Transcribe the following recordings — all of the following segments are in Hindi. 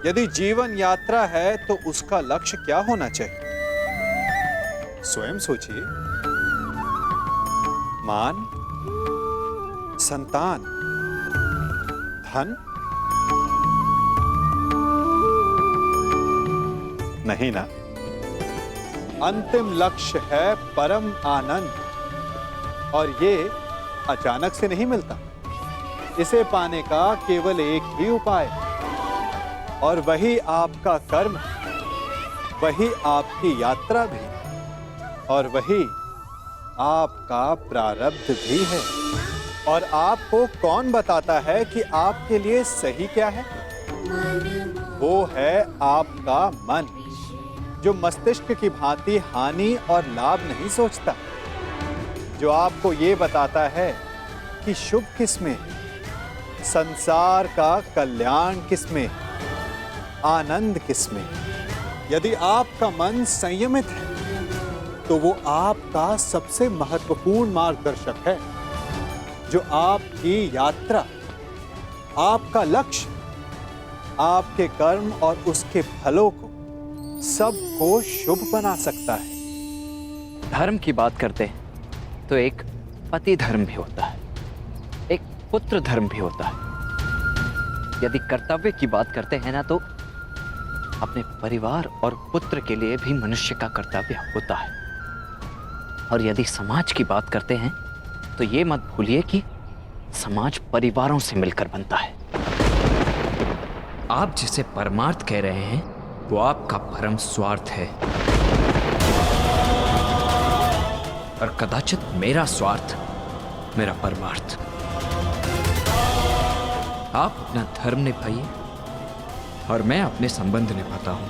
यदि जीवन यात्रा है तो उसका लक्ष्य क्या होना चाहिए? स्वयं सोचिए। मान, संतान, धन? नहीं ना। अंतिम लक्ष्य है परम आनंद, और ये अचानक से नहीं मिलता। इसे पाने का केवल एक ही उपाय, और वही आपका कर्म, वही आपकी यात्रा भी, और वही आपका प्रारब्ध भी है। और आपको कौन बताता है कि आपके लिए सही क्या है? वो है आपका मन, जो मस्तिष्क की भांति हानि और लाभ नहीं सोचता, जो आपको ये बताता है कि शुभ किसमें, संसार का कल्याण किसमें, आनंद किसमें। यदि आपका मन संयमित है तो वो आपका सबसे महत्वपूर्ण मार्गदर्शक है, जो आपकी यात्रा, आपका लक्ष्य, आपके कर्म और उसके फलों को सबको शुभ बना सकता है। धर्म की बात करते हैं तो एक पति धर्म भी होता है, एक पुत्र धर्म भी होता है। यदि कर्तव्य की बात करते हैं ना, तो अपने परिवार और पुत्र के लिए भी मनुष्य का कर्तव्य होता है। और यदि समाज की बात करते हैं तो ये मत भूलिए कि समाज परिवारों से मिलकर बनता है। आप जिसे परमार्थ कह रहे हैं वो आपका परम स्वार्थ है, और कदाचित मेरा स्वार्थ मेरा परमार्थ। आप अपना धर्म निभाइए और मैं अपने संबंध निभाता हूं।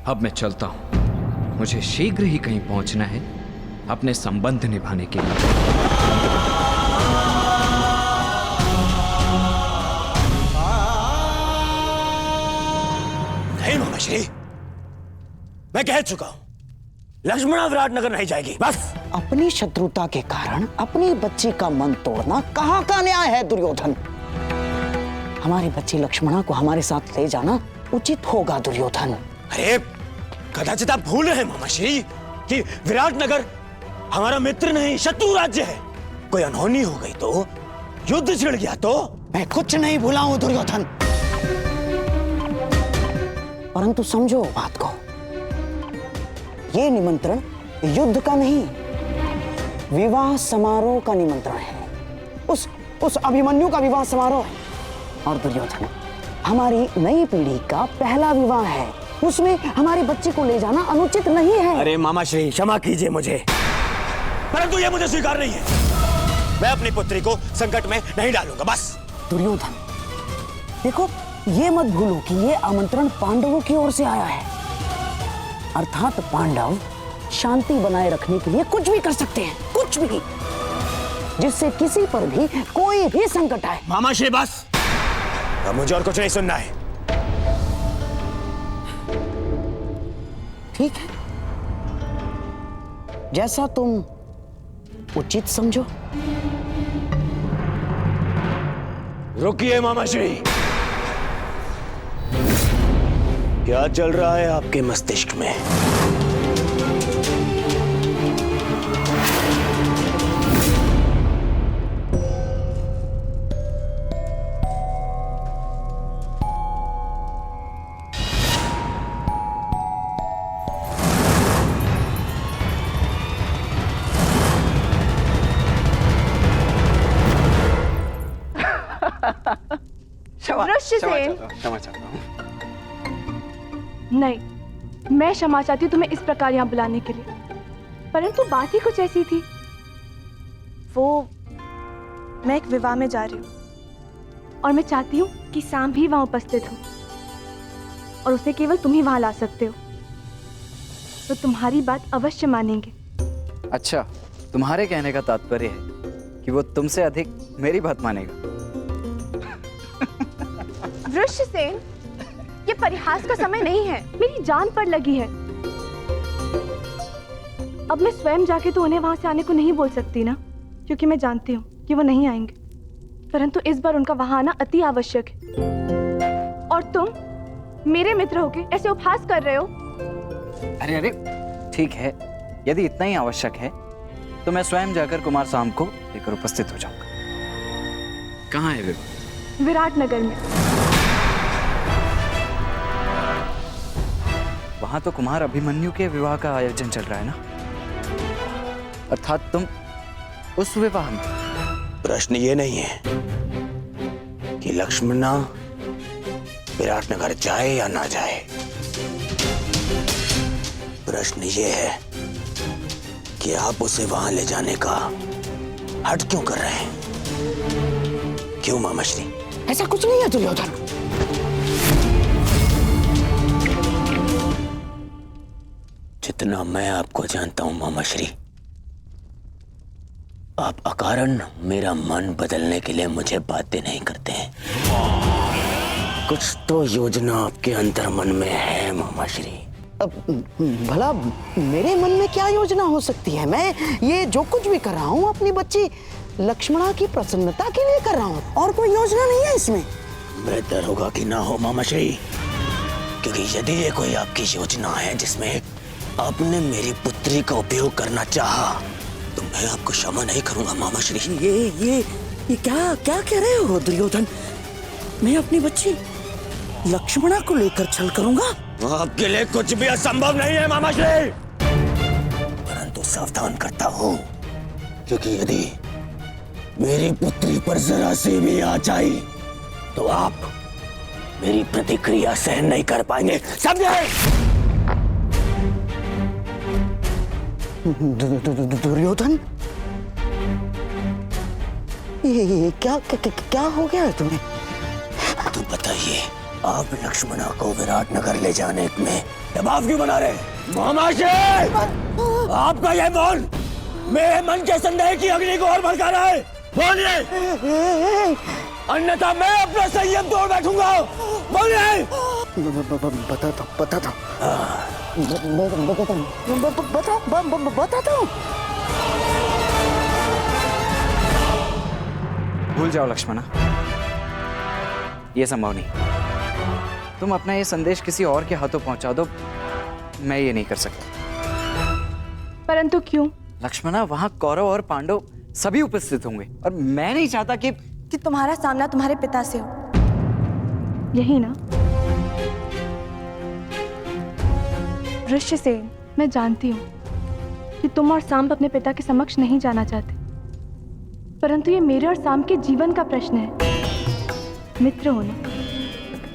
अब मैं चलता हूं, मुझे शीघ्र ही कहीं पहुंचना है अपने संबंध निभाने के लिए। नहीं मामाश्री, मैं कह चुका हूं, लक्ष्मणा विराटनगर नहीं जाएगी, बस। अपनी शत्रुता के कारण अपनी बच्ची का मन तोड़ना कहाँ का न्याय है दुर्योधन? हमारी बच्ची लक्ष्मणा को हमारे साथ ले जाना उचित होगा दुर्योधन। अरे कदाचित आप भूल रहे हैं मामाश्री कि विराटनगर हमारा मित्र नहीं शत्रु राज्य है। कोई अनहोनी हो गई तो, युद्ध छिड़ गया तो। मैं कुछ नहीं भूला हूं दुर्योधन, परंतु समझो बात को, ये निमंत्रण युद्ध का नहीं, विवाह समारोह का निमंत्रण है। उस अभिमन्यु का विवाह समारोह है। और दुर्योधन, हमारी नई पीढ़ी का पहला विवाह है, उसमें हमारी बच्ची को ले जाना अनुचित नहीं है। अरे मामाश्री, क्षमा कीजिए मुझे, परंतु यह मुझे स्वीकार नहीं है। मैं अपनी पुत्री को संकट में नहीं डालूंगा, बस। दुर्योधन, देखो, ये मत भूलो कि ये आमंत्रण पांडवों की ओर से आया है, अर्थात पांडव शांति बनाए रखने के लिए कुछ भी कर सकते हैं, कुछ भी, जिससे किसी पर भी कोई भी संकट आए। मामाश्री बस, अब मुझे और कुछ नहीं सुनना है। ठीक है, जैसा तुम उचित समझो। रुकिए मामाश्री, क्या चल रहा है आपके मस्तिष्क में? क्षमा चाहता हूँ। नहीं, मैं क्षमा चाहती हूँ तुम्हें इस प्रकार यहाँ बुलाने के लिए, परंतु बात ही कुछ ऐसी थी। वो, मैं एक विवाह में जा रही हूँ और मैं चाहती हूँ कि शाम भी वहाँ उपस्थित हो, और उसे केवल तुम ही वहाँ ला सकते हो, तो तुम्हारी बात अवश्य मानेंगे। अच्छा, तुम्हारे कहने का तात्पर्य है कि वो तुमसे अधिक मेरी बात मानेगा। वृषसेन, ये परिहास का समय नहीं है, मेरी जान पर लगी है। अब मैं स्वयं जाके तो उन्हें वहां से आने को नहीं बोल सकती ना, क्योंकि मैं जानती हूँ कि वो नहीं आएंगे। परंतु इस बार उनका वहां आना अति आवश्यक है। और तुम मेरे मित्र होके ऐसे उपहास कर रहे हो। अरे अरे ठीक है, यदि इतना ही आवश्यक है तो मैं स्वयं जाकर कुमार साम को लेकर उपस्थित हो जाऊंगा। कहाँ है विवाह? विराटनगर में। वहां तो कुमार अभिमन्यु के विवाह का आयोजन चल रहा है ना, अर्थात तुम उस विवाह में। प्रश्न ये नहीं है कि लक्ष्मणा विराटनगर जाए या ना जाए, प्रश्न ये है कि आप उसे वहां ले जाने का हट क्यों कर रहे हैं? क्यों मामाश्री? ऐसा कुछ नहीं है दुर्योधन। जितना मैं आपको जानता हूं मामाश्री, आप अकारण मेरा मन बदलने के लिए मुझे बातें नहीं करते हैं। कुछ तो योजना आपके अंदर मन में है मामाश्री। अब भला मेरे मन में क्या योजना हो सकती है? मैं ये जो कुछ भी कर रहा हूँ अपनी बच्ची लक्ष्मणा की प्रसन्नता के लिए कर रहा हूँ, और कोई योजना नहीं है इसमें। बेहतर होगा कि ना हो मामाश्री, क्योंकि यदि ये कोई आपकी योजना है जिसमें आपने मेरी पुत्री का उपयोग करना चाहा, तो मैं आपको क्षमा नहीं करूंगा मामाश्री। ये क्या क्या कह रहे हो दुर्योधन? मैं अपनी बच्ची लक्ष्मणा को लेकर छल करूंगा? आपके लिए कुछ भी असंभव नहीं है मामाश्री, परंतु सावधान करता हूँ, क्योंकि यदि मेरी पुत्री पर जरा सी भी आँच आई तो आप मेरी प्रतिक्रिया सहन नहीं कर पाएंगे, समझे? दुर्योधन, ये क्या हो गया है तुम्हें? तो बताइए, आप लक्ष्मणा को विराटनगर ले जाने में दबाव क्यों बना रहे? मामाश्री, आपका यह मौन मेरे मन के संदेह की अग्नि को और भड़का रहा है। बोलिए, अन्यथा मैं अपना संयम तोड़ बैठूंगा। बोलिए। बताता हूँ। भूल जाओ लक्ष्मणा, ये संभव नहीं। तुम अपना ये संदेश किसी और के हाथों पहुंचा दो, मैं ये नहीं कर सकता। परंतु क्यों? लक्ष्मणा, वहां कौरव और पांडव सभी उपस्थित होंगे और मैं नहीं चाहता कि तुम्हारा सामना तुम्हारे पिता से हो। यही ना? ऋष्यसेन, मैं जानती हूँ कि तुम और सांब अपने पिता के समक्ष नहीं जाना चाहते, परंतु ये मेरे और सांब के जीवन का प्रश्न है। मित्र हो ना,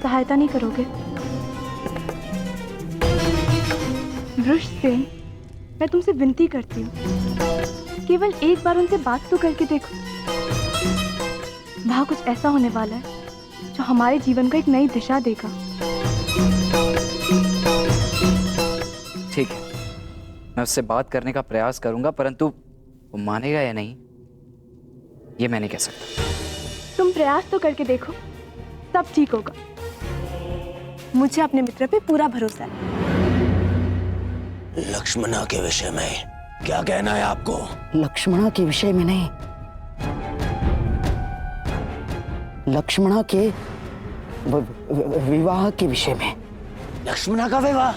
सहायता नहीं करोगे? ऋष्यसेन, मैं तुमसे विनती करती हूँ, केवल एक बार उनसे बात तो करके देखो। वहाँ कुछ ऐसा होने वाला है जो हमारे जीवन को एक नई दिशा देगा। ठीक है, मैं उससे बात करने का प्रयास करूंगा, परंतु वो मानेगा या नहीं ये मैं नहीं कह सकता। तुम प्रयास तो करके देखो, सब ठीक होगा। मुझे अपने मित्र पे पूरा भरोसा है। लक्ष्मणा के विषय में क्या कहना है आपको? लक्ष्मणा के विषय में नहीं, लक्ष्मणा के विवाह के विषय में। लक्ष्मणा का विवाह?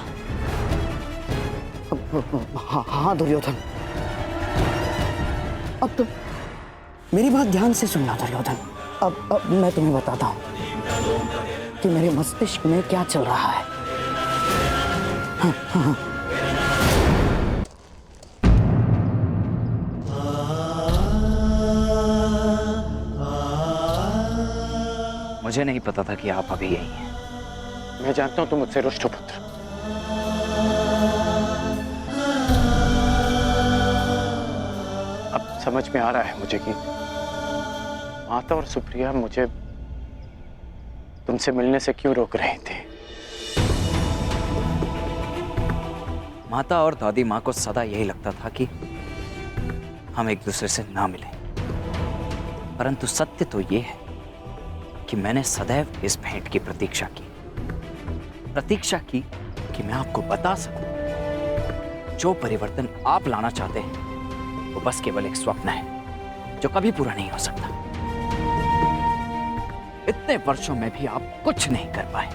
हाँ दुर्योधन, अब तो मेरी बात ध्यान से सुनना दुर्योधन। अब मैं तुम्हें बताता हूँ कि मेरे मस्तिष्क में क्या चल रहा है। हाँ। मुझे नहीं पता था कि आप अभी यही हैं। मैं जानता हूं तुम मुझसे रुष्ट हो पुत्र। अब समझ में आ रहा है मुझे कि माता और सुप्रिया मुझे तुमसे मिलने से क्यों रोक रहे थे। माता और दादी माँ को सदा यही लगता था कि हम एक दूसरे से ना मिलें, परंतु सत्य तो ये है कि मैंने सदैव इस भेंट की प्रतीक्षा की कि मैं आपको बता सकूं जो परिवर्तन आप लाना चाहते हैं वो बस केवल एक स्वप्न है जो कभी पूरा नहीं हो सकता। इतने वर्षों में भी आप कुछ नहीं कर पाए।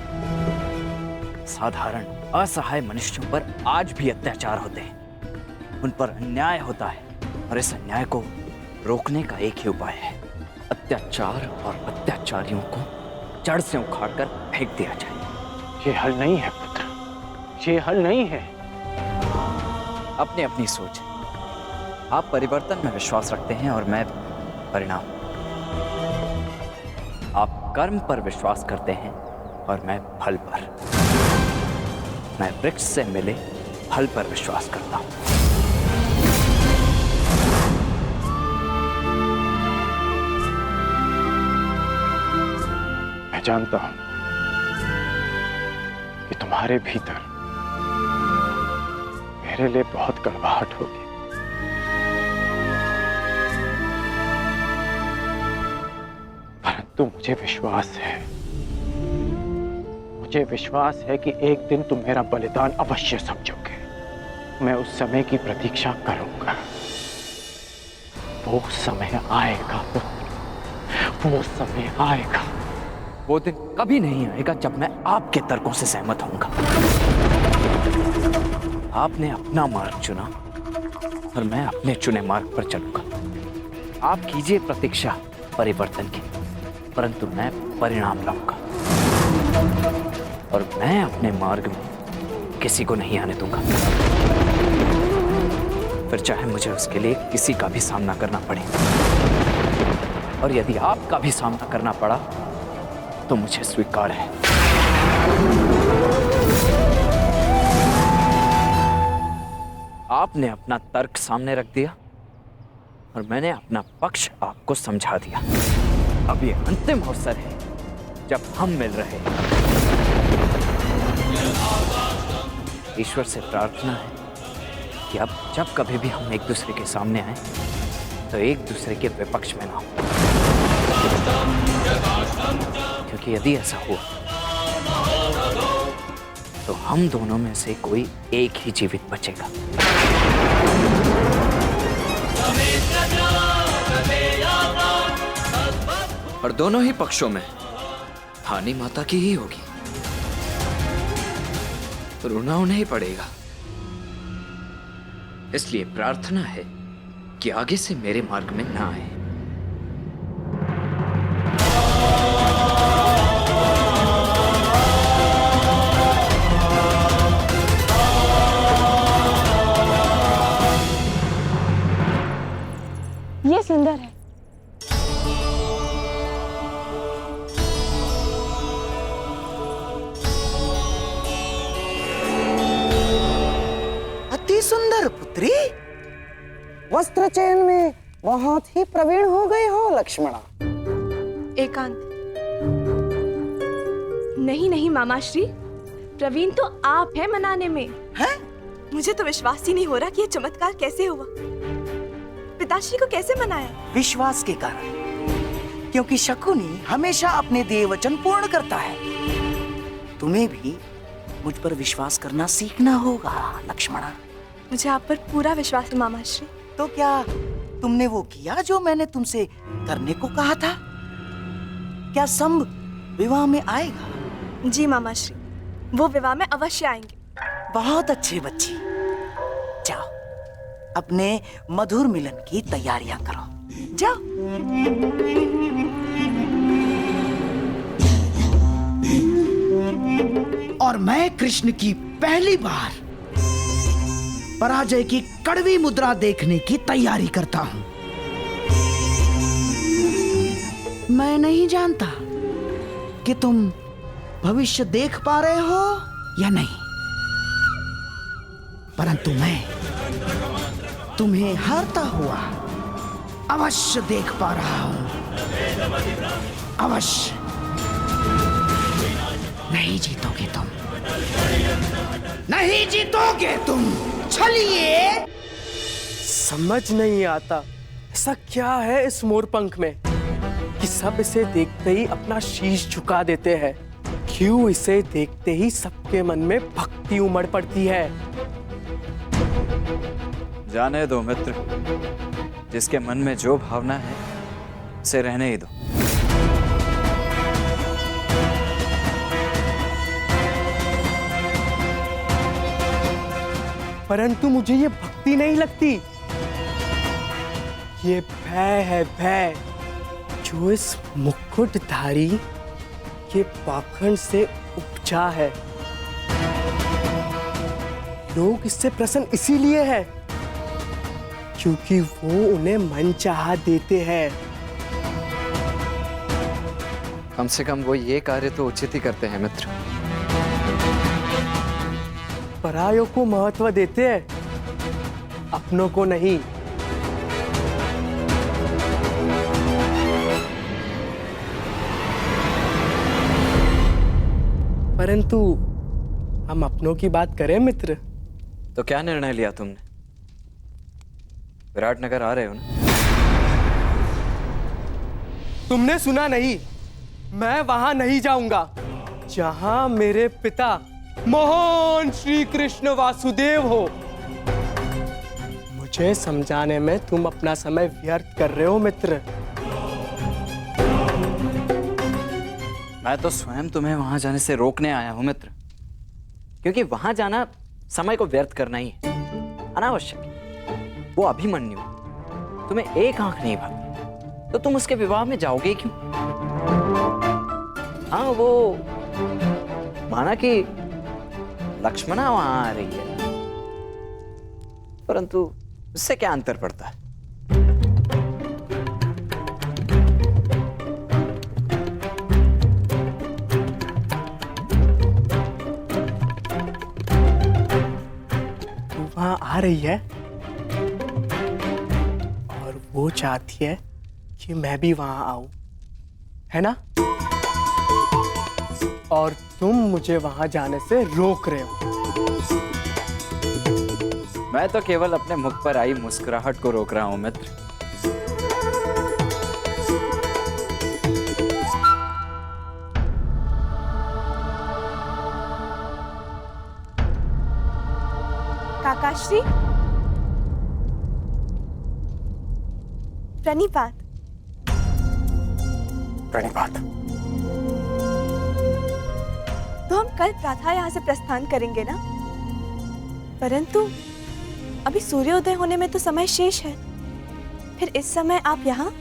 साधारण असहाय मनुष्यों पर आज भी अत्याचार होते हैं, उन पर अन्याय होता है, और इस अन्याय को रोकने का एक ही उपाय है, अत्याचार और अत्याचारियों को जड़ से उखाड़कर फेंक दिया जाए। ये हल नहीं है पुत्र, ये हल नहीं है। अपनी अपनी सोच है। आप परिवर्तन में विश्वास रखते हैं और मैं परिणाम। आप कर्म पर विश्वास करते हैं और मैं फल पर। मैं वृक्ष से मिले फल पर विश्वास करता हूं। मैं जानता हूं कि तुम्हारे भीतर मेरे लिए बहुत कड़वाहट होगी, परंतु मुझे विश्वास है कि एक दिन तुम मेरा बलिदान अवश्य समझोगे। मैं उस समय की प्रतीक्षा करूंगा। वो समय आएगा पुत्र, वो समय आएगा। वो दिन कभी नहीं आएगा जब मैं आपके तर्कों से सहमत होऊंगा। आपने अपना मार्ग चुना और मैं अपने चुने मार्ग पर चलूंगा। आप कीजिए प्रतीक्षा परिवर्तन की, परंतु मैं परिणाम लाऊंगा और मैं अपने मार्ग में किसी को नहीं आने दूंगा, फिर चाहे मुझे उसके लिए किसी का भी सामना करना पड़े। और यदि आपका भी सामना करना पड़ा तो मुझे स्वीकार है। आपने अपना तर्क सामने रख दिया और मैंने अपना पक्ष आपको समझा दिया। अब ये अंतिम अवसर है जब हम मिल रहे हैं। ईश्वर से प्रार्थना है कि अब जब कभी भी हम एक दूसरे के सामने आए तो एक दूसरे के विपक्ष में ना हो, क्योंकि यदि ऐसा हुआ तो हम दोनों में से कोई एक ही जीवित बचेगा। और दोनों ही पक्षों में हानि माता की ही होगी, रोना उन्हें ही पड़ेगा। इसलिए प्रार्थना है कि आगे से मेरे मार्ग में ना आए। ये सुंदर है। अति सुंदर पुत्री, वस्त्र चयन में बहुत ही प्रवीण हो गए हो लक्ष्मणा। एकांत। नहीं नहीं मामाश्री, प्रवीण तो आप हैं मनाने में। हैं? मुझे तो विश्वास ही नहीं हो रहा कि ये चमत्कार कैसे हुआ। पिताश्री को कैसे मनाया? विश्वास के कारण, क्योंकि शकुनी हमेशा अपने देय वचन पूर्ण करता है। तुम्हें भी मुझ पर विश्वास करना सीखना होगा लक्ष्मणा। मुझे आप पर पूरा विश्वास है मामाश्री। तो क्या तुमने वो किया जो मैंने तुमसे करने को कहा था? क्या संभ विवाह में आएगा? जी मामाश्री, वो विवाह में अवश्य आएंगे। बहुत अच्छे बच्चे, जाओ अपने मधुर मिलन की तैयारियां करो। जाओ। और मैं कृष्ण की पहली बार पराजय की कड़वी मुद्रा देखने की तैयारी करता हूं। मैं नहीं जानता कि तुम भविष्य देख पा रहे हो या नहीं, परंतु मैं तुम्हें हारता हुआ अवश्य देख पा रहा हूं। अवश्य। नहीं जीतोगे तुम, नहीं जीतोगे तुम। चलिए। समझ नहीं आता ऐसा क्या है इस मोरपंख में कि सब इसे देखते ही अपना शीश झुका देते हैं। क्यों इसे देखते ही सबके मन में भक्ति उमड़ पड़ती है। जाने दो मित्र, जिसके मन में जो भावना है उसे रहने ही दो। परंतु मुझे ये भक्ति नहीं लगती, ये भय है, भय जो इस मुकुटधारी के पाखंड से उपजा है। लोग इससे प्रसन्न इसीलिए है क्योंकि वो उन्हें मनचाहा देते हैं। कम से कम वो ये कार्य तो उचित ही करते हैं मित्र। परायों को महत्व देते हैं, अपनों को नहीं। परंतु हम अपनों की बात करें मित्र। तो क्या निर्णय लिया तुमने? विराटनगर आ रहे हो ना? तुमने सुना नहीं, मैं वहां नहीं जाऊंगा जहां मेरे पिता महान श्री कृष्ण वासुदेव हो। मुझे समझाने में तुम अपना समय व्यर्थ कर रहे हो मित्र। मैं तो स्वयं तुम्हें वहां जाने से रोकने आया हूं मित्र, क्योंकि वहां जाना समय को व्यर्थ करना ही है, अनावश्यक है। वो अभिमन्यु तुम्हें एक आंख नहीं भाती, तो तुम उसके विवाह में जाओगे क्यों? हाँ, वो माना कि लक्ष्मणा वहां आ रही है, परंतु उससे क्या अंतर पड़ता है? वहां आ रही है और वो चाहती है कि मैं भी वहां आऊं, है ना? और तुम मुझे वहां जाने से रोक रहे हो। मैं तो केवल अपने मुख पर आई मुस्कुराहट को रोक रहा हूं मित्र। काकाश्री, प्रणिपात। प्रणिपात। तो हम कल प्रातः यहाँ से प्रस्थान करेंगे ना? परंतु अभी सूर्योदय होने में तो समय शेष है, फिर इस समय आप यहाँ?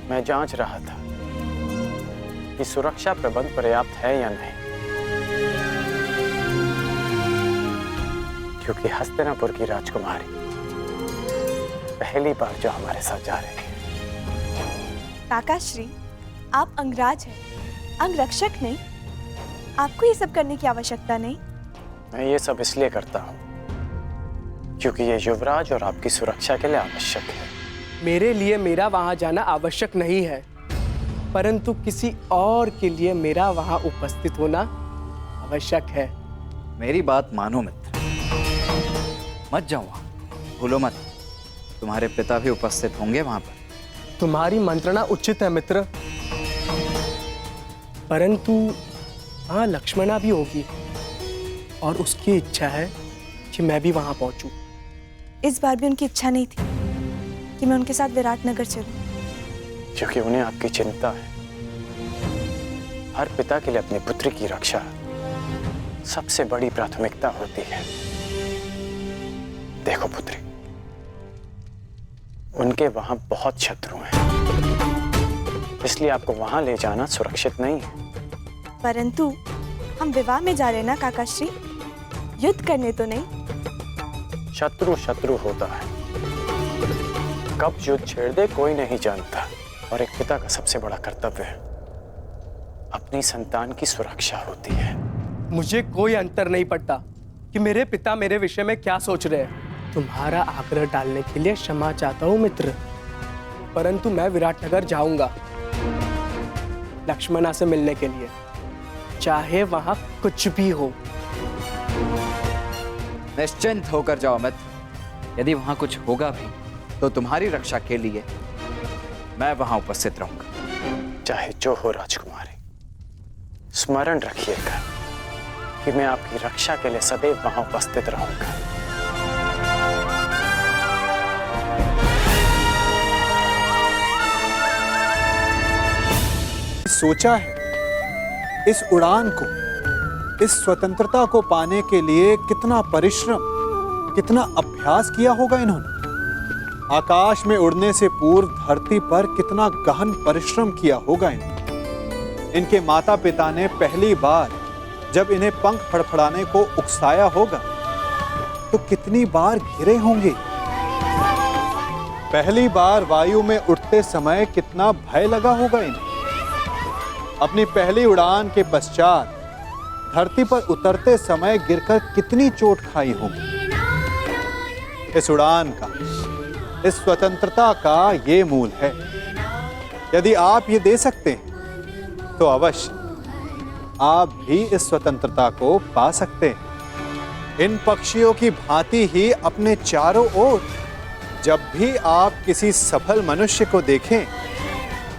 मैं जांच रहा था कि सुरक्षा प्रबंध पर्याप्त है या नहीं, क्योंकि हस्तिनापुर की राजकुमारी पहली बार जो हमारे साथ जा रही है। काकाश्री, आप अंगराज हैं, अंगरक्षक नहीं। आपको ये सब करने की आवश्यकता नहीं। मैं ये सब इसलिए करता हूँ क्योंकि ये युवराज और आपकी सुरक्षा के लिए आवश्यक है। मेरे लिए मेरा वहां जाना आवश्यक नहीं है, परंतु किसी और के लिए मेरा वहां उपस्थित होना आवश्यक है। मेरी बात मानो मित्र, मत जाओ वहां, भूलो मत, तुम्हारे पिता भी उपस्थित होंगे वहां पर। तुम्हारी मंत्रणा उचित है मित्र, परंतु हाँ, लक्ष्मणा भी होगी और उसकी इच्छा है कि मैं भी वहां पहुंचूं। इस बार भी उनकी इच्छा नहीं थी कि मैं उनके साथ विराटनगर चलूं, क्योंकि उन्हें आपकी चिंता है। हर पिता के लिए अपनी पुत्री की रक्षा सबसे बड़ी प्राथमिकता होती है। देखो पुत्री, उनके वहां बहुत शत्रु हैं, इसलिए आपको वहां ले जाना सुरक्षित नहीं है। परंतु हम विवाह में जा रहे हैं ना काकाश्री, युद्ध करने तो नहीं। शत्रु शत्रु होता है, कब युद्ध छेड़ दे कोई नहीं जानता, और एक पिता का सबसे बड़ा कर्तव्य अपनी संतान की सुरक्षा होती है। मुझे कोई अंतर नहीं पड़ता कि मेरे पिता मेरे विषय में क्या सोच रहे हैं। तुम्हारा आग्रह डालने के लिए क्षमा चाहता हूं मित्र, परंतु मैं विराटनगर जाऊंगा लक्ष्मणा से मिलने के लिए, चाहे वहां कुछ भी हो। निश्चिंत होकर जाओ मित्र, यदि वहां कुछ होगा भी तो तुम्हारी रक्षा के लिए मैं वहां उपस्थित रहूंगा। चाहे जो हो राजकुमारी, स्मरण रखिएगा कि मैं आपकी रक्षा के लिए सदैव वहां उपस्थित रहूंगा। सोचा है इस उड़ान को, इस स्वतंत्रता को पाने के लिए कितना परिश्रम, कितना अभ्यास किया होगा इन्होंने? आकाश में उड़ने से पूर्व धरती पर कितना गहन परिश्रम किया होगा इन्होंने। इनके माता पिता ने पहली बार जब इन्हें पंख फड़फड़ाने को उकसाया होगा तो कितनी बार गिरे होंगे। पहली बार वायु में उड़ते समय कितना भय लगा होगा इन्हें। अपनी पहली उड़ान के पश्चात धरती पर उतरते समय गिरकर कितनी चोट खाई होगी। इस उड़ान का, इस स्वतंत्रता का ये मूल है। यदि आप ये दे सकते हैं तो अवश्य आप भी इस स्वतंत्रता को पा सकते हैं। इन पक्षियों की भांति ही अपने चारों ओर जब भी आप किसी सफल मनुष्य को देखें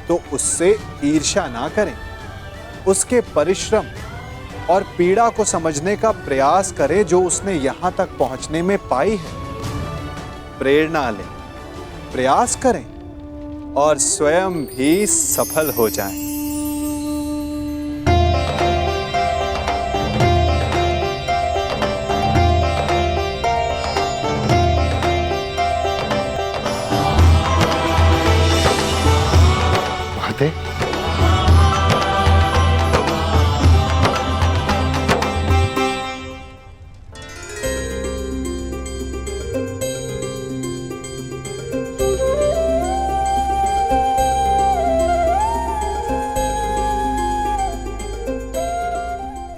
तो उससे ईर्ष्या ना करें, उसके परिश्रम और पीड़ा को समझने का प्रयास करें जो उसने यहां तक पहुंचने में पाई है। प्रेरणा लें, प्रयास करें और स्वयं भी सफल हो जाएं। माते,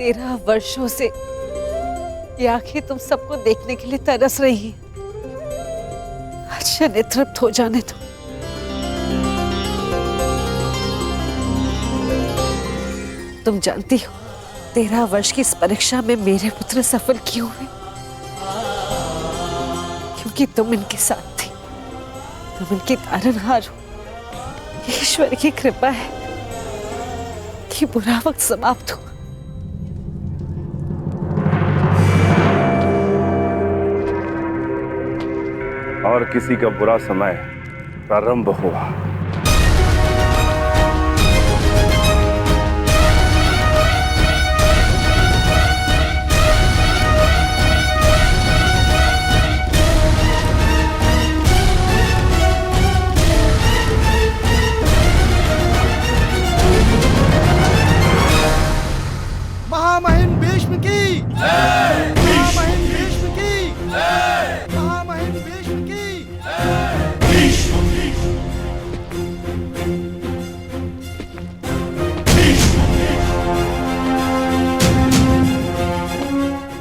तेरह वर्षों से ये आंखें तुम सबको देखने के लिए तरस रही हैं। अच्छा नेतृत्व हो जाने दो। तुम जानती हो 13 वर्ष की इस परीक्षा में मेरे पुत्र सफल क्यों हुए? क्योंकि तुम इनके साथ थी, तुम इनके तारनहार हो। ईश्वर की कृपा है कि बुरा वक्त समाप्त हुआ। और किसी का बुरा समय प्रारंभ हुआ। महामहिम भीष्म की जय! महामहिम भीष्म की जय! महामहिम भीष्म की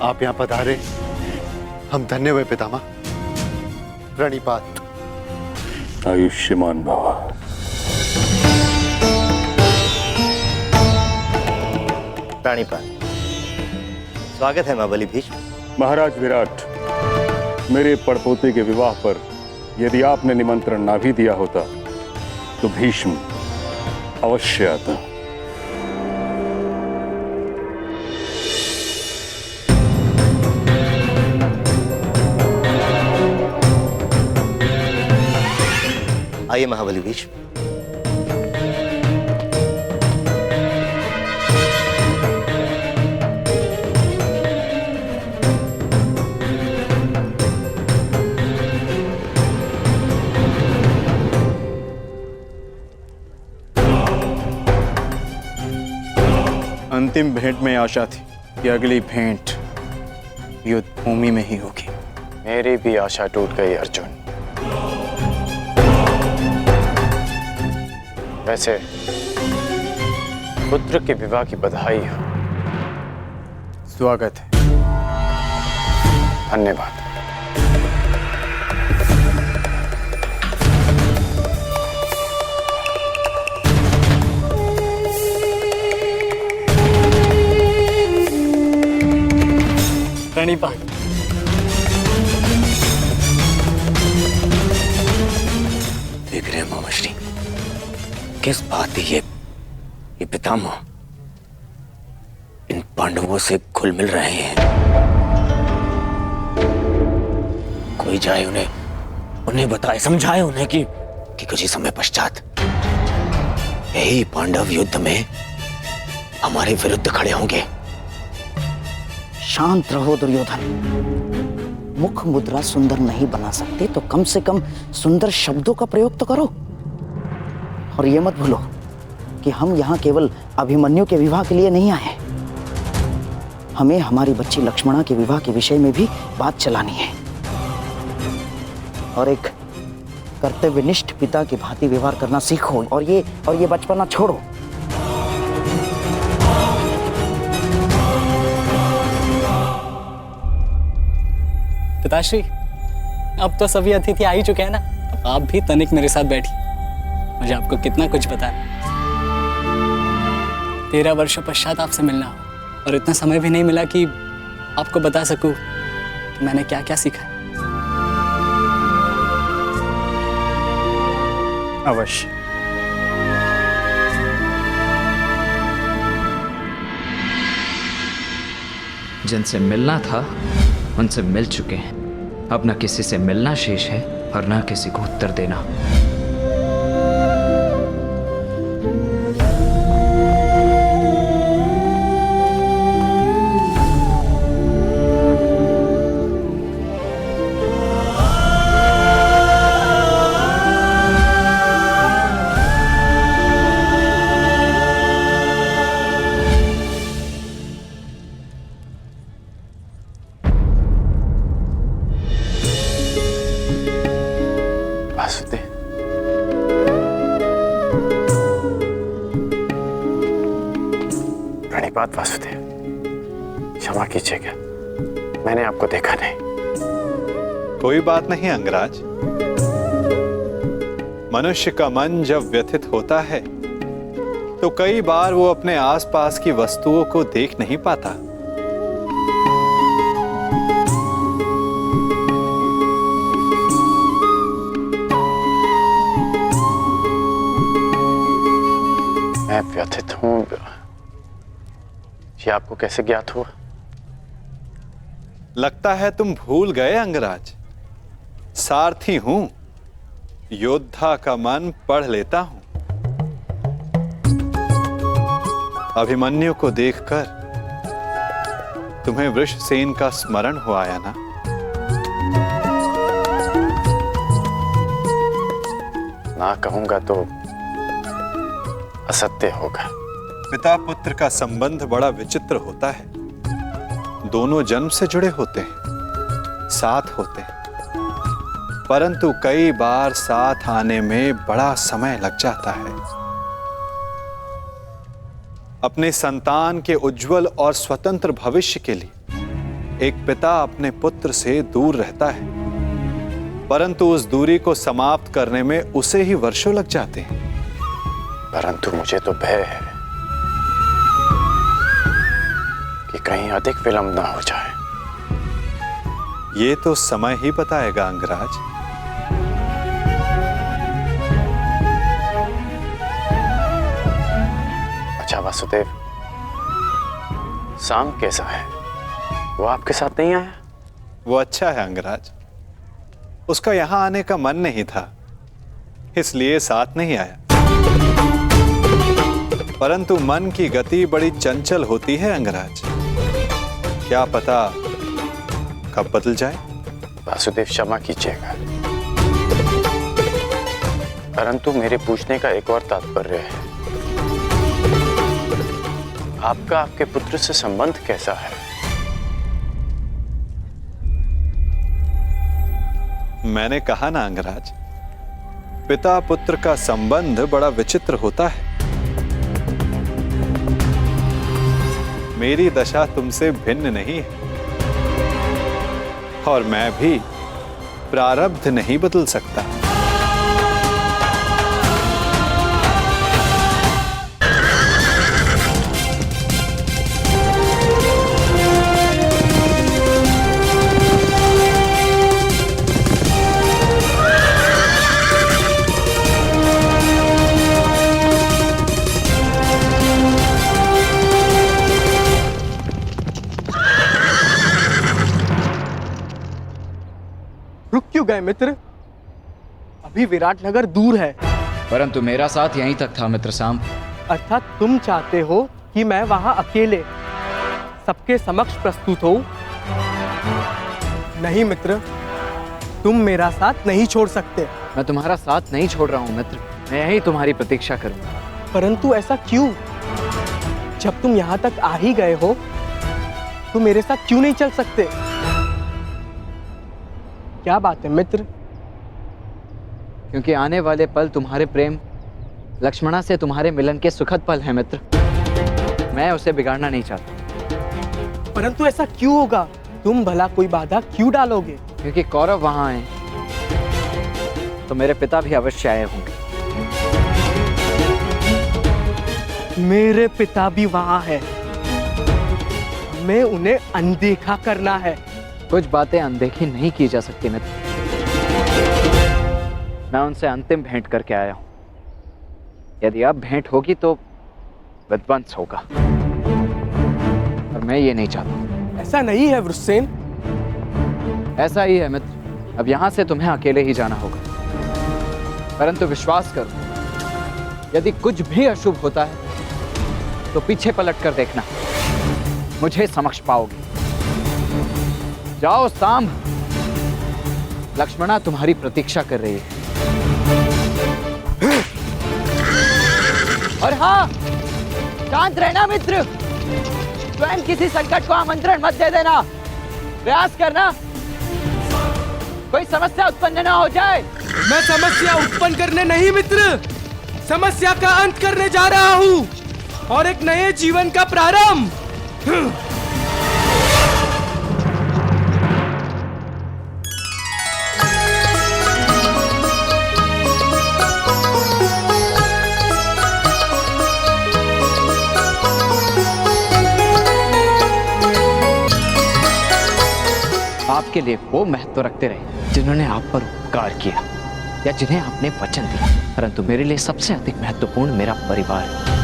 आप यहाँ पधारे, हम धन्य हुए पितामह। प्रणिपात। आयुष्मान भव। प्राणिपात। स्वागत है महाबली भीष्म। महाराज विराट, मेरे पड़पोते के विवाह पर यदि आपने निमंत्रण ना भी दिया होता तो भीष्म अवश्य आता। आइए महाबली भीष्म। अंतिम भेंट में आशा थी कि अगली भेंट युद्ध भूमि में ही होगी। मेरी भी आशा टूट गई अर्जुन। वैसे पुत्र के विवाह की बधाई हो। स्वागत है। धन्यवाद। प्रणिपात। विग्रह ममश्री, किस बात ये पितामह इन पांडवों से घुल मिल रहे हैं? कोई जाए उन्हें बताए, समझाए उन्हें कि कुछ ही समय पश्चात यही पांडव युद्ध में हमारे विरुद्ध खड़े होंगे। शांत रहो दुर्योधन। मुख मुद्रा सुंदर नहीं बना सकते तो कम से कम सुंदर शब्दों का प्रयोग तो करो। और ये मत भूलो कि हम यहाँ केवल अभिमन्यु के विवाह के लिए नहीं आए। हमें हमारी बच्ची लक्ष्मणा के विवाह के विषय में भी बात चलानी है। और एक कर्तव्यनिष्ठ पिता की भांति व्यवहार करना सीखो और ये बचपना छोड़ो। पिताश्री, अब तो सभी अतिथि आ ही चुके हैं ना, आप भी तनिक मेरे साथ बैठिए। मुझे आपको कितना कुछ बताना। 13 वर्षों पश्चात आपसे मिलना हो और इतना समय भी नहीं मिला कि आपको बता सकूं कि मैंने क्या क्या सीखा। अवश्य। जिनसे मिलना था उनसे मिल चुके हैं। अब न किसी से मिलना शेष है और न किसी को उत्तर देना। बात वासुदेव, क्षमा कीजिएगा, मैंने आपको देखा नहीं। कोई बात नहीं अंगराज। मनुष्य का मन जब व्यथित होता है तो कई बार वो अपने आसपास की वस्तुओं को देख नहीं पाता। मैं व्यथित हूं, ये आपको कैसे ज्ञात हुआ? लगता है तुम भूल गए अंगराज। सारथी हूं, योद्धा का मन पढ़ लेता हूं। अभिमन्यु को देखकर तुम्हें वृषसेन का स्मरण हो आया ना? ना कहूंगा तो असत्य होगा। पिता पुत्र का संबंध बड़ा विचित्र होता है। दोनों जन्म से जुड़े होते हैं, साथ होते हैं, परंतु कई बार साथ आने में बड़ा समय लग जाता है। अपने संतान के उज्जवल और स्वतंत्र भविष्य के लिए एक पिता अपने पुत्र से दूर रहता है, परंतु उस दूरी को समाप्त करने में उसे ही वर्षों लग जाते हैं। परंतु मुझे तो भय है कि कहीं अधिक विलंब ना हो जाए। ये तो समय ही बताएगा अंगराज। अच्छा वासुदेव, शाम कैसा है? वो आपके साथ नहीं आया? वो अच्छा है अंगराज। उसका यहां आने का मन नहीं था, इसलिए साथ नहीं आया। परंतु मन की गति बड़ी चंचल होती है अंगराज। क्या पता कब बदल जाए। वासुदेव क्षमा कीजिएगा, परंतु मेरे पूछने का एक और तात्पर्य है। आपका आपके पुत्र से संबंध कैसा है? मैंने कहा ना अंगराज, पिता पुत्र का संबंध बड़ा विचित्र होता है। मेरी दशा तुमसे भिन्न नहीं है और मैं भी प्रारब्ध नहीं बदल सकता। रुक क्यों गए मित्र? अभी विराटनगर दूर है परंतु मेरा साथ यहीं तक था मित्र सांब। अर्थात तुम चाहते हो कि मैं वहां अकेले सबके समक्ष प्रस्तुत हूं? नहीं मित्र, तुम मेरा साथ नहीं छोड़ सकते। मैं तुम्हारा साथ नहीं छोड़ रहा हूं मित्र, मैं यही तुम्हारी प्रतीक्षा करूंगा। परंतु ऐसा क्यों? जब तुम यहाँ तक आ ही गए हो तो मेरे साथ क्यों नहीं चल सकते? क्या बात है मित्र? क्योंकि आने वाले पल तुम्हारे प्रेम लक्ष्मणा से तुम्हारे मिलन के सुखद पल हैं मित्र। मैं उसे बिगाड़ना नहीं चाहता। परंतु ऐसा क्यों होगा? तुम भला कोई बाधा क्यों डालोगे? क्योंकि कौरव वहां आए तो मेरे पिता भी अवश्य आए होंगे। मेरे पिता भी वहां है, हमें उन्हें अनदेखा करना है। कुछ बातें अनदेखी नहीं की जा सकती मित्र। मैं उनसे अंतिम भेंट करके आया हूं। यदि अब भेंट होगी तो विध्वंस होगा, और मैं ये नहीं चाहता। ऐसा नहीं है वृषसेन। ऐसा ही है मित्र। अब यहां से तुम्हें अकेले ही जाना होगा, परंतु विश्वास करो, यदि कुछ भी अशुभ होता है तो पीछे पलट कर देखना, मुझे समक्ष पाओगे। जाओ सांब, लक्ष्मणा तुम्हारी प्रतीक्षा कर रही है। और हाँ, शांत रहना मित्र, स्वयं किसी संकट को आमंत्रण मत दे देना। प्रयास करना कोई समस्या उत्पन्न ना हो जाए। मैं समस्या उत्पन्न करने नहीं मित्र, समस्या का अंत करने जा रहा हूँ और एक नए जीवन का प्रारंभ। आपके लिए वो महत्व रखते रहे जिन्होंने आप पर उपकार किया या जिन्हें आपने वचन दिया, परंतु मेरे लिए सबसे अधिक महत्वपूर्ण मेरा परिवार है।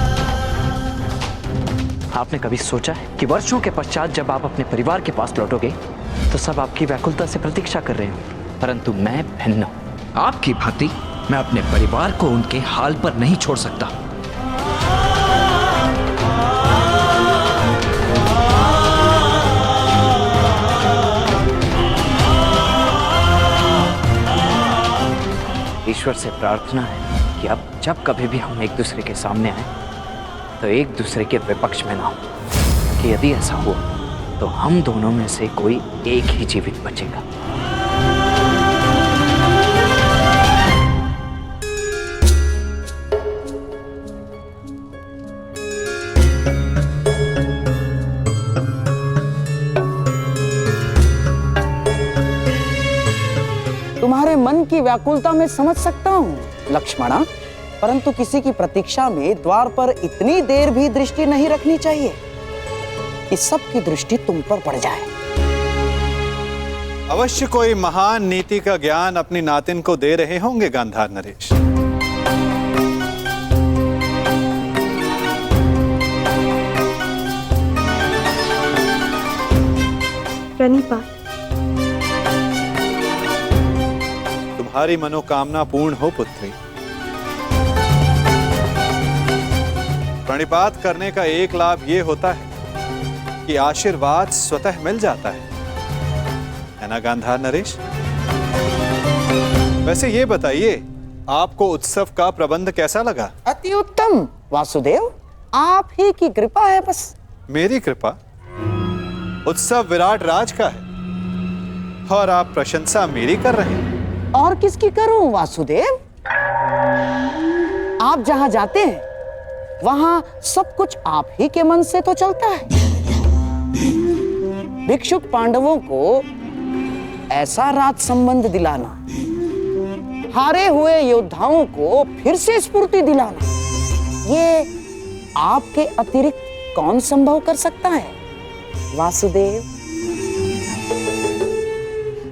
आपने कभी सोचा है कि वर्षों के पश्चात जब आप अपने परिवार के पास लौटोगे तो सब आपकी व्याकुलता से प्रतीक्षा कर रहे हो, परंतु मैं भिन्न हूं। आपकी भांति मैं अपने परिवार को उनके हाल पर नहीं छोड़ सकता। ईश्वर से प्रार्थना है कि अब जब कभी भी हम एक दूसरे के सामने आए तो एक दूसरे के विपक्ष में ना हो, कि यदि ऐसा हो तो हम दोनों में से कोई एक ही जीवित बचेगा। तुम्हारे मन की व्याकुलता में समझ सकता हूँ लक्ष्मणा, परंतु किसी की प्रतीक्षा में द्वार पर इतनी देर भी दृष्टि नहीं रखनी चाहिए कि सबकी दृष्टि तुम पर पड़ जाए। अवश्य कोई महान नीति का ज्ञान अपनी नातिन को दे रहे होंगे गांधार नरेश। प्रणिपात। तुम्हारी मनोकामना पूर्ण हो पुत्री। प्रणिपात करने का एक लाभ ये होता है कि आशीर्वाद स्वतः मिल जाता है ना गांधार नरेश? वैसे ये बताइए, आपको उत्सव का प्रबंध कैसा लगा? अति उत्तम वासुदेव, आप ही की कृपा है बस। मेरी कृपा? उत्सव विराट राज का है और आप प्रशंसा मेरी कर रहे हैं। और किसकी करूं वासुदेव? आप जहां जाते हैं वहां सब कुछ आप ही के मन से तो चलता है। भिक्षुक पांडवों को ऐसा राज संबंध दिलाना, हारे हुए योद्धाओं को फिर से स्फूर्ति दिलाना, ये आपके अतिरिक्त कौन संभव कर सकता है वासुदेव?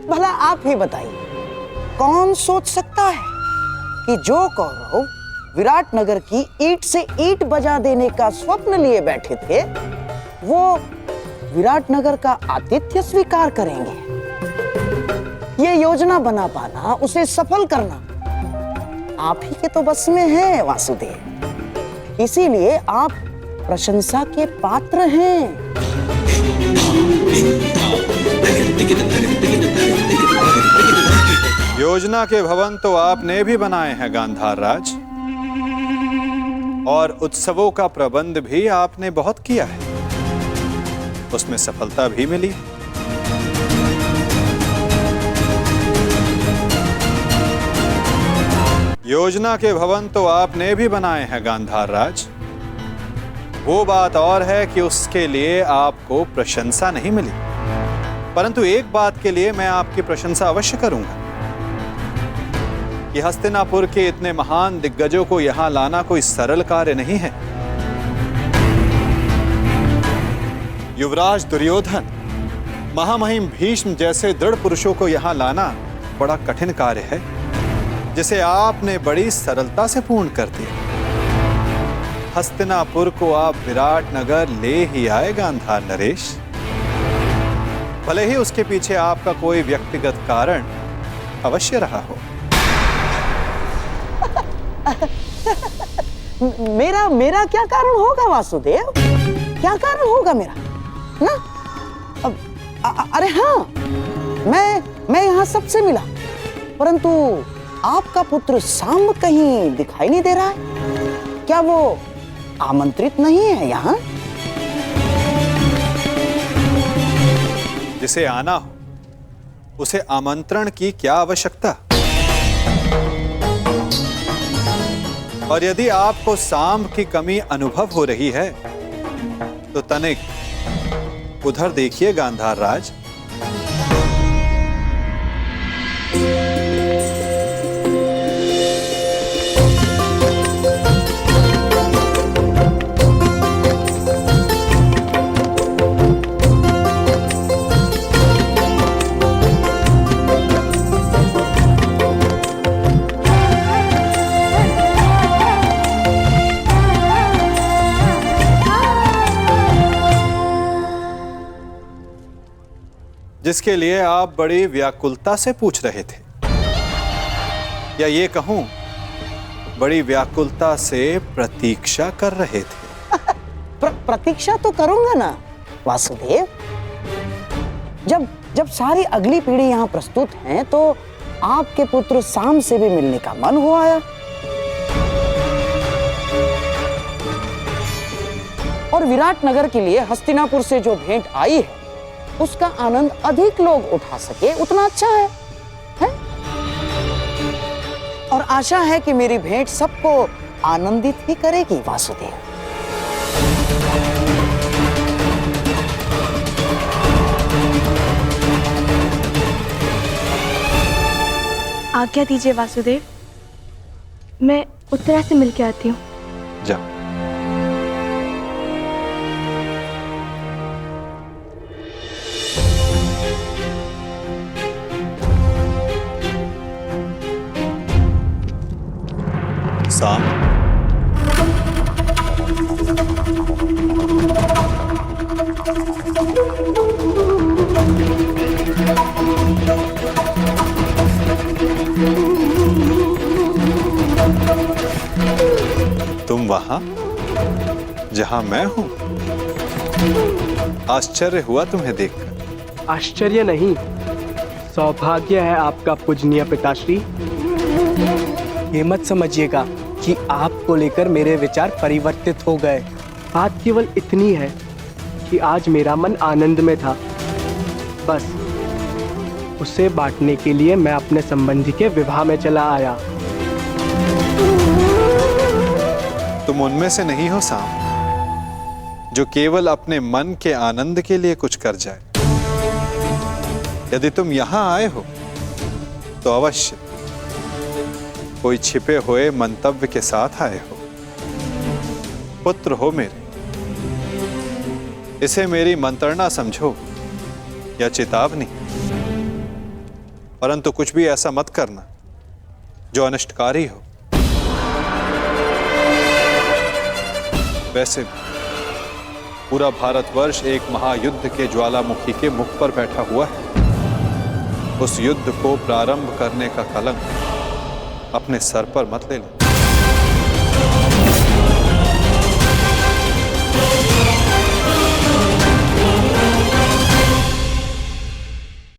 भला आप ही बताइए, कौन सोच सकता है कि जो कौरव विराट नगर की ईंट से ईंट बजा देने का स्वप्न लिए बैठे थे, वो विराट नगर का आतिथ्य स्वीकार करेंगे? ये योजना बना पाना, उसे सफल करना, आप ही के तो बस में है वासुदेव, इसीलिए आप प्रशंसा के पात्र हैं। योजना के भवन तो आपने भी बनाए हैं गांधार राज, और उत्सवों का प्रबंध भी आपने बहुत किया है, उसमें सफलता भी मिली। योजना के भवन तो आपने भी बनाए हैं गांधार राज, वो बात और है कि उसके लिए आपको प्रशंसा नहीं मिली, परंतु एक बात के लिए मैं आपकी प्रशंसा अवश्य करूंगा कि हस्तिनापुर के इतने महान दिग्गजों को यहां लाना कोई सरल कार्य नहीं है। युवराज दुर्योधन, महामहिम भीष्म जैसे दृढ़ पुरुषों को यहां लाना बड़ा कठिन कार्य है, जिसे आपने बड़ी सरलता से पूर्ण कर दिया। हस्तिनापुर को आप विराट नगर ले ही आए गांधार नरेश, भले ही उसके पीछे आपका कोई व्यक्तिगत कारण अवश्य रहा हो। मेरा क्या कारण होगा वासुदेव? क्या कारण होगा मेरा ना? अरे हाँ, मैं यहाँ सबसे मिला, परंतु आपका पुत्र सांब कहीं दिखाई नहीं दे रहा है। क्या वो आमंत्रित नहीं है यहाँ? जिसे आना हो उसे आमंत्रण की क्या आवश्यकता? और यदि आपको सांब की कमी अनुभव हो रही है तो तनिक उधर देखिए गांधार राज। जिसके लिए आप बड़ी व्याकुलता से पूछ रहे थे, या ये कहूं बड़ी व्याकुलता से प्रतीक्षा कर रहे थे। प्रतीक्षा तो करूंगा ना वासुदेव। जब सारी अगली पीढ़ी यहाँ प्रस्तुत है तो आपके पुत्र सांब से भी मिलने का मन हो आया। और विराट नगर के लिए हस्तिनापुर से जो भेंट आई है उसका आनंद अधिक लोग उठा सके उतना अच्छा है? और आशा है कि मेरी भेंट सबको आनंदित ही करेगी वासुदेव। आज्ञा दीजिए वासुदेव, मैं उत्तरा से मिलके आती हूँ। जाओ। सांब, तुम वहां जहां मैं हूं? आश्चर्य हुआ तुम्हें देखकर। आश्चर्य नहीं, सौभाग्य है आपका पूजनीय पिताश्री। ये मत समझिएगा कि आपको लेकर मेरे विचार परिवर्तित हो गए। बात केवल इतनी है कि आज मेरा मन आनंद में था, बस उसे बांटने के लिए मैं अपने संबंधी के विवाह में चला आया। तुम उनमें से नहीं हो सांब जो केवल अपने मन के आनंद के लिए कुछ कर जाए। यदि तुम यहां आए हो तो अवश्य कोई छिपे हुए मंतव्य के साथ आए हो। पुत्र हो मेरे, इसे मेरी मंत्रणा समझो या चेतावनी, परंतु कुछ भी ऐसा मत करना जो अनिष्टकारी हो। वैसे पूरा भारतवर्ष एक महायुद्ध के ज्वालामुखी के मुख पर बैठा हुआ है। उस युद्ध को प्रारंभ करने का कलंक अपने सर पर मत ले लें।